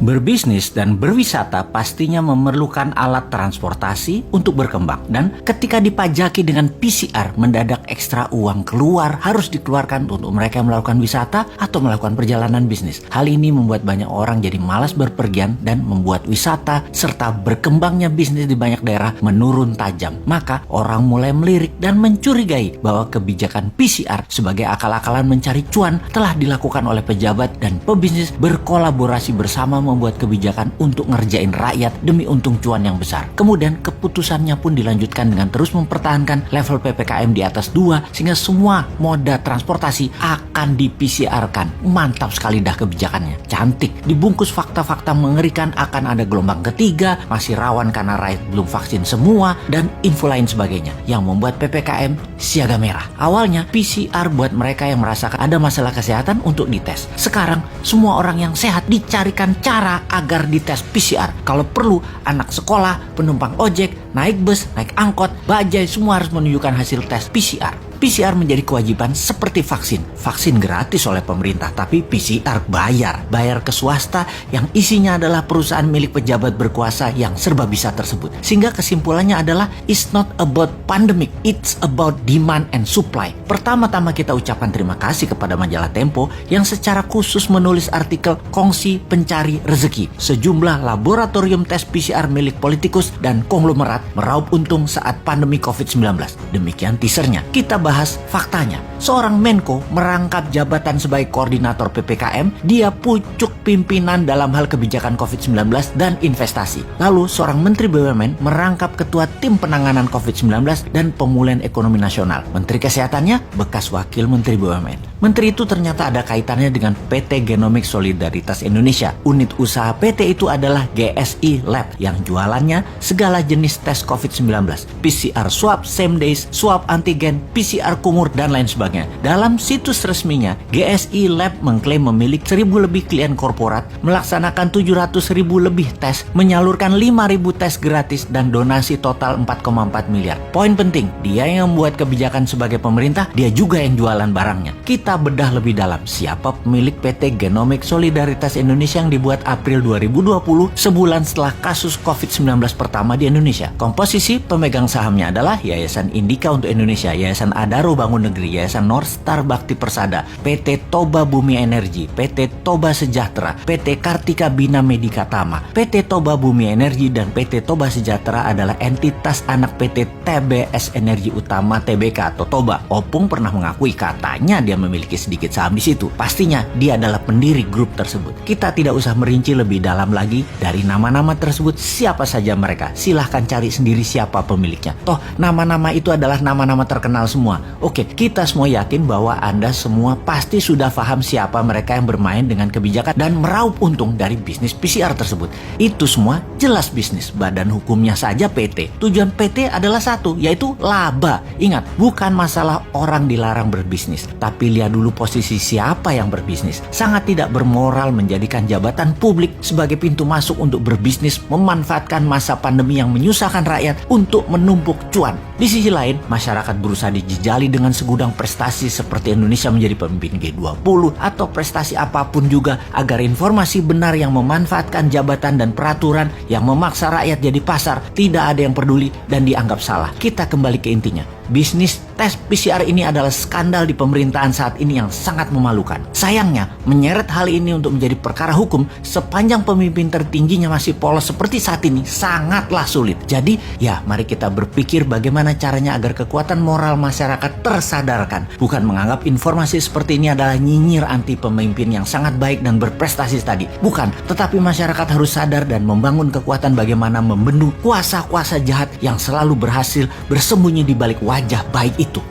Berbisnis dan berwisata pastinya memerlukan alat transportasi untuk berkembang. Dan ketika dipajaki dengan PCR, mendadak ekstra uang keluar harus dikeluarkan untuk mereka yang melakukan wisata atau melakukan perjalanan bisnis. Hal ini membuat banyak orang jadi malas berpergian dan membuat wisata serta berkembangnya bisnis di banyak daerah menurun tajam. Maka orang mulai melirik dan mencurigai bahwa kebijakan PCR sebagai akal-akalan mencari cuan telah dilakukan oleh pejabat dan pebisnis berkolaborasi bersama membuat kebijakan untuk ngerjain rakyat demi untung cuan yang besar. Kemudian keputusannya pun dilanjutkan dengan terus mempertahankan level PPKM di atas 2 sehingga semua moda transportasi akan di-PCR-kan. Mantap sekali dah kebijakannya. Cantik. Dibungkus fakta-fakta mengerikan akan ada gelombang ketiga, masih rawan karena rakyat belum vaksin semua, dan info lain sebagainya yang membuat PPKM siaga merah. Awalnya PCR buat mereka yang merasakan ada masalah kesehatan untuk dites. Sekarang semua orang yang sehat dicarikan cara agar dites PCR. Kalau perlu, anak sekolah, penumpang ojek, naik bus, naik angkot, bajai, semua harus menunjukkan hasil tes PCR. PCR menjadi kewajiban seperti vaksin. Vaksin gratis oleh pemerintah, tapi PCR bayar. Bayar ke swasta yang isinya adalah perusahaan milik pejabat berkuasa yang serba bisa tersebut. Sehingga kesimpulannya adalah it's not about pandemic, it's about demand and supply. Pertama-tama kita ucapkan terima kasih kepada majalah Tempo yang secara khusus menulis artikel Kongsi Pencari Rezeki. Sejumlah laboratorium tes PCR milik politikus dan konglomerat meraup untung saat pandemi COVID-19. Demikian teasernya. Kita bahas faktanya. Seorang Menko merangkap jabatan sebagai koordinator PPKM, dia pucuk pimpinan dalam hal kebijakan COVID-19 dan investasi. Lalu seorang Menteri BUMN merangkap ketua tim penanganan COVID-19 dan pemulihan ekonomi nasional. Menteri Kesehatannya bekas wakil Menteri BUMN. Menteri itu ternyata ada kaitannya dengan PT Genomic Solidaritas Indonesia. Unit usaha PT itu adalah GSI Lab yang jualannya segala jenis tes COVID-19. PCR swab, same days, swab antigen, PCR kumur, dan lain sebagainya. Dalam situs resminya, GSI Lab mengklaim memiliki 1.000 lebih klien korporat, melaksanakan 700.000 lebih tes, menyalurkan 5.000 tes gratis, dan donasi total 4,4 miliar. Poin penting, dia yang membuat kebijakan sebagai pemerintah, dia juga yang jualan barangnya. Kita bedah lebih dalam, siapa pemilik PT Genomic Solidaritas Indonesia yang dibuat April 2020, sebulan setelah kasus COVID-19 pertama di Indonesia. Komposisi pemegang sahamnya adalah Yayasan Indika untuk Indonesia, Yayasan Adaro Bangun Negeri, Yayasan North Star Bakti Persada, PT Toba Bumi Energi, PT Toba Sejahtera, PT Kartika Bina Medika Tama. PT Toba Bumi Energi dan PT Toba Sejahtera adalah entitas anak PT TBS Energi Utama Tbk atau Toba. Opung pernah mengakui katanya dia memiliki sedikit saham di situ. Pastinya dia adalah pendiri grup tersebut. Kita tidak usah merinci lebih dalam lagi dari nama-nama tersebut siapa saja mereka. Silahkan cari sendiri siapa pemiliknya. Toh nama-nama itu adalah nama-nama terkenal semua. Oke, kita semua yakin bahwa Anda semua pasti sudah paham siapa mereka yang bermain dengan kebijakan dan meraup untung dari bisnis PCR tersebut. Itu semua jelas bisnis. Badan hukumnya saja PT. Tujuan PT adalah satu, yaitu laba. Ingat, bukan masalah orang dilarang berbisnis, tapi lihat dulu posisi siapa yang berbisnis. Sangat tidak bermoral menjadikan jabatan publik sebagai pintu masuk untuk berbisnis, memanfaatkan masa pandemi yang menyusahkan rakyat untuk menumpuk cuan. Di sisi lain, masyarakat berusaha dijejali dengan segudang prestasi seperti Indonesia menjadi pemimpin G20 atau prestasi apapun juga agar informasi benar yang memanfaatkan jabatan dan peraturan yang memaksa rakyat jadi pasar tidak ada yang peduli dan dianggap salah. Kita kembali ke intinya. Bisnis tes PCR ini adalah skandal di pemerintahan saat ini yang sangat memalukan. Sayangnya, menyeret hal ini untuk menjadi perkara hukum sepanjang pemimpin tertingginya masih polos seperti saat ini sangatlah sulit. Jadi, ya mari kita berpikir bagaimana caranya agar kekuatan moral masyarakat tersadarkan. Bukan menganggap informasi seperti ini adalah nyinyir anti pemimpin yang sangat baik dan berprestasi tadi. Bukan, tetapi masyarakat harus sadar dan membangun kekuatan bagaimana membendung kuasa-kuasa jahat yang selalu berhasil bersembunyi di balik wajah baik itu.